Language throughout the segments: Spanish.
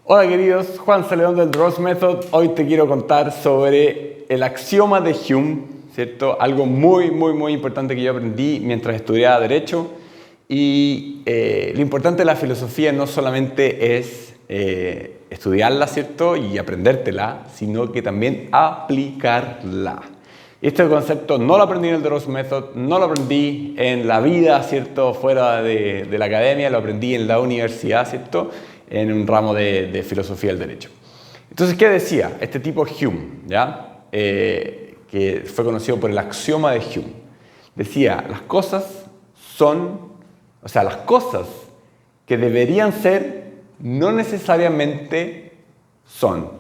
Hola queridos, Juan Celedón del Ross Method. Hoy te quiero contar sobre el axioma de Hume, ¿cierto? Algo muy importante que yo aprendí mientras estudiaba Derecho. Y lo importante de la filosofía no solamente es estudiarla, ¿cierto? Y aprendértela, sino que también aplicarla. Este concepto no lo aprendí en el The Ross Method, no lo aprendí en la vida, ¿cierto? Fuera de la academia, lo aprendí en la universidad, ¿cierto? En un ramo de filosofía del derecho. Entonces, ¿qué decía este tipo Hume? ¿Ya? Que fue conocido por el axioma de Hume. Decía, las cosas que deberían ser no necesariamente son.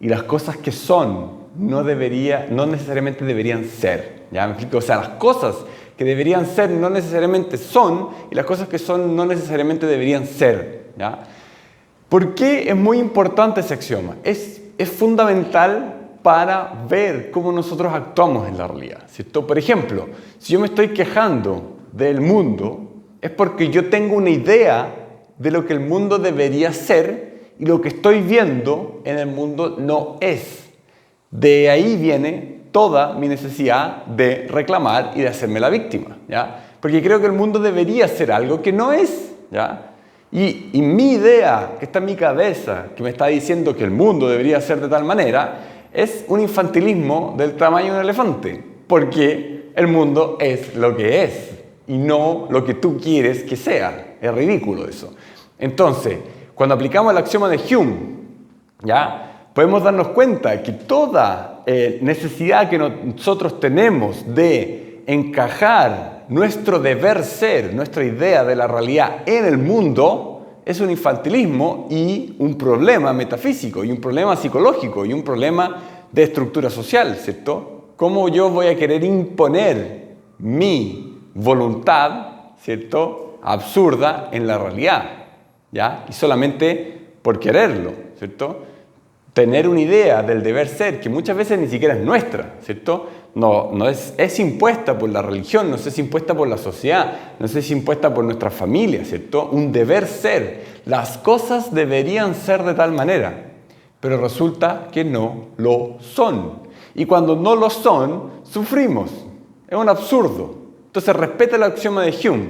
Y las cosas que son no necesariamente deberían ser. ¿Ya? ¿Me explico? O sea, las cosas que deberían ser no necesariamente son, y las cosas que son no necesariamente deberían ser. ¿Ya? ¿Por qué es muy importante ese axioma? Es fundamental para ver cómo nosotros actuamos en la realidad, ¿cierto? Por ejemplo, si yo me estoy quejando del mundo, es porque yo tengo una idea de lo que el mundo debería ser y lo que estoy viendo en el mundo no es. De ahí viene toda mi necesidad de reclamar y de hacerme la víctima, ¿ya? Porque creo que el mundo debería ser algo que no es, ¿ya? Y mi idea, que está en mi cabeza, que me está diciendo que el mundo debería ser de tal manera, es un infantilismo del tamaño de un elefante, porque el mundo es lo que es y no lo que tú quieres que sea. Es ridículo eso. Entonces, cuando aplicamos el axioma de Hume, ¿ya? Podemos darnos cuenta que toda necesidad que nosotros tenemos de encajar nuestro deber ser, nuestra idea de la realidad en el mundo, es un infantilismo y un problema metafísico, y un problema psicológico, y un problema de estructura social, ¿cierto? ¿Cómo yo voy a querer imponer mi voluntad, ¿cierto?, absurda en la realidad, ¿ya? Y solamente por quererlo, ¿cierto? Tener una idea del deber ser que muchas veces ni siquiera es nuestra, ¿cierto? No es impuesta por la religión, no es impuesta por la sociedad, no es impuesta por nuestra familia, ¿cierto? Un deber ser. Las cosas deberían ser de tal manera, pero resulta que no lo son. Y cuando no lo son, sufrimos. Es un absurdo. Entonces respeta el axioma de Hume.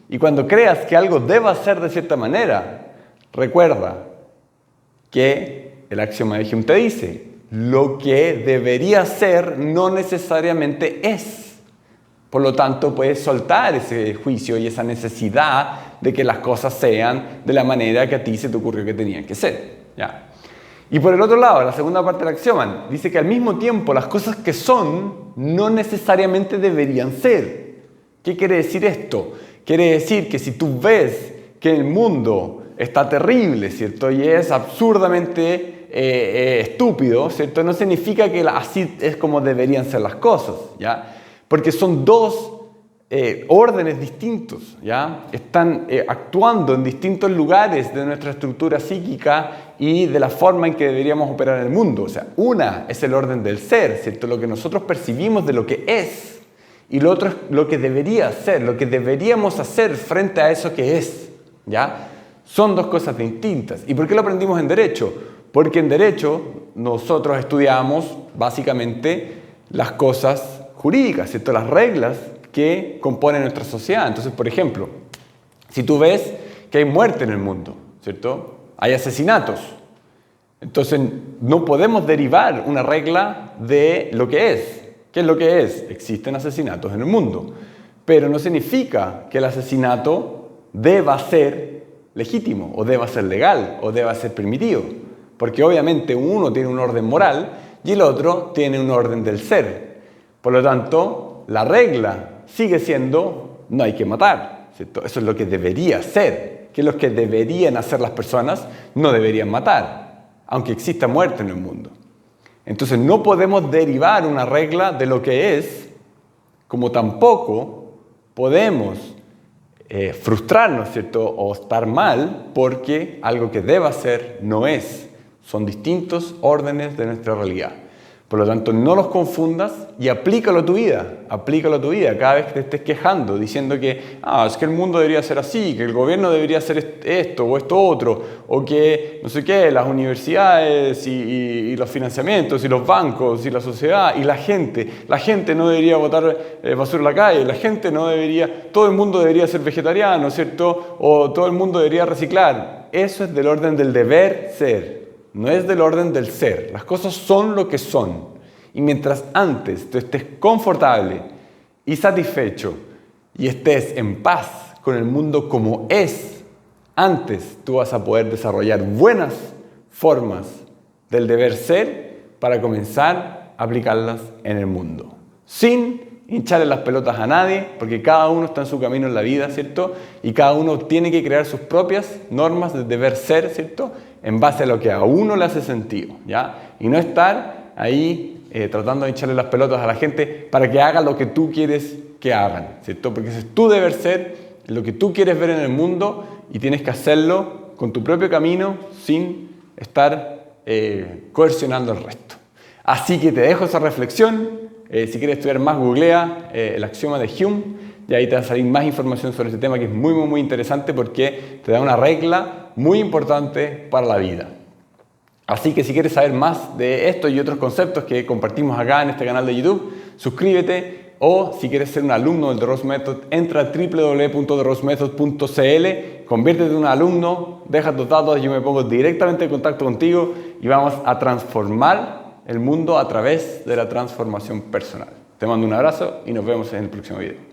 Y cuando creas que algo deba ser de cierta manera, recuerda que el axioma de Hume te dice, lo que debería ser no necesariamente es. Por lo tanto, puedes soltar ese juicio y esa necesidad de que las cosas sean de la manera que a ti se te ocurrió que tenían que ser. ¿Ya? Y por el otro lado, la segunda parte del axioma dice que al mismo tiempo las cosas que son no necesariamente deberían ser. ¿Qué quiere decir esto? Quiere decir que si tú ves que el mundo está terrible, ¿cierto? Y es absurdamente estúpido, ¿cierto? No significa que así es como deberían ser las cosas, ¿ya? Porque son dos órdenes distintos, ¿ya? Están actuando en distintos lugares de nuestra estructura psíquica y de la forma en que deberíamos operar en el mundo. O sea, una es el orden del ser, ¿cierto? Lo que nosotros percibimos de lo que es, y lo otro es lo que debería ser, lo que deberíamos hacer frente a eso que es, ¿ya? Son dos cosas distintas. ¿Y por qué lo aprendimos en Derecho? Porque en Derecho nosotros estudiamos básicamente las cosas jurídicas, ¿cierto? Las reglas que componen nuestra sociedad. Entonces, por ejemplo, si tú ves que hay muerte en el mundo, ¿cierto? Hay asesinatos. Entonces, no podemos derivar una regla de lo que es. ¿Qué es lo que es? Existen asesinatos en el mundo. Pero no significa que el asesinato deba ser legítimo, o deba ser legal, o deba ser permitido. Porque obviamente uno tiene un orden moral y el otro tiene un orden del ser. Por lo tanto, la regla sigue siendo no hay que matar, ¿cierto? Eso es lo que debería ser, que es lo que deberían hacer las personas, no deberían matar, aunque exista muerte en el mundo. Entonces no podemos derivar una regla de lo que es, como tampoco podemos frustrarnos, ¿cierto? O estar mal porque algo que deba ser no es. Son distintos órdenes de nuestra realidad. Por lo tanto, no los confundas y aplícalo a tu vida. Aplícalo a tu vida. Cada vez que te estés quejando, diciendo que es que el mundo debería ser así, que el gobierno debería hacer esto o esto otro, o que, no sé qué, las universidades y los financiamientos y los bancos y la sociedad y la gente no debería botar basura en la calle, la gente no debería, todo el mundo debería ser vegetariano, ¿cierto? O todo el mundo debería reciclar. Eso es del orden del deber ser. No es del orden del ser. Las cosas son lo que son. Y mientras antes tú estés confortable y satisfecho y estés en paz con el mundo como es, antes tú vas a poder desarrollar buenas formas del deber ser para comenzar a aplicarlas en el mundo. Sin hincharle las pelotas a nadie, porque cada uno está en su camino en la vida, ¿cierto? Y cada uno tiene que crear sus propias normas de deber ser, ¿cierto? En base a lo que a uno le hace sentido, ¿ya? Y no estar ahí tratando de echarle las pelotas a la gente para que haga lo que tú quieres que hagan, ¿cierto? Porque ese es tu deber ser, lo que tú quieres ver en el mundo y tienes que hacerlo con tu propio camino sin estar coercionando al resto. Así que te dejo esa reflexión. Si quieres estudiar más, googlea el axioma de Hume y ahí te va a salir más información sobre este tema que es muy, muy, muy interesante porque te da una regla muy importante para la vida. Así que si quieres saber más de esto y otros conceptos que compartimos acá en este canal de YouTube, suscríbete o si quieres ser un alumno del The Rose Method, entra a www.therosemethod.cl, conviértete en un alumno, deja tus datos, yo me pongo directamente en contacto contigo y vamos a transformar el mundo a través de la transformación personal. Te mando un abrazo y nos vemos en el próximo video.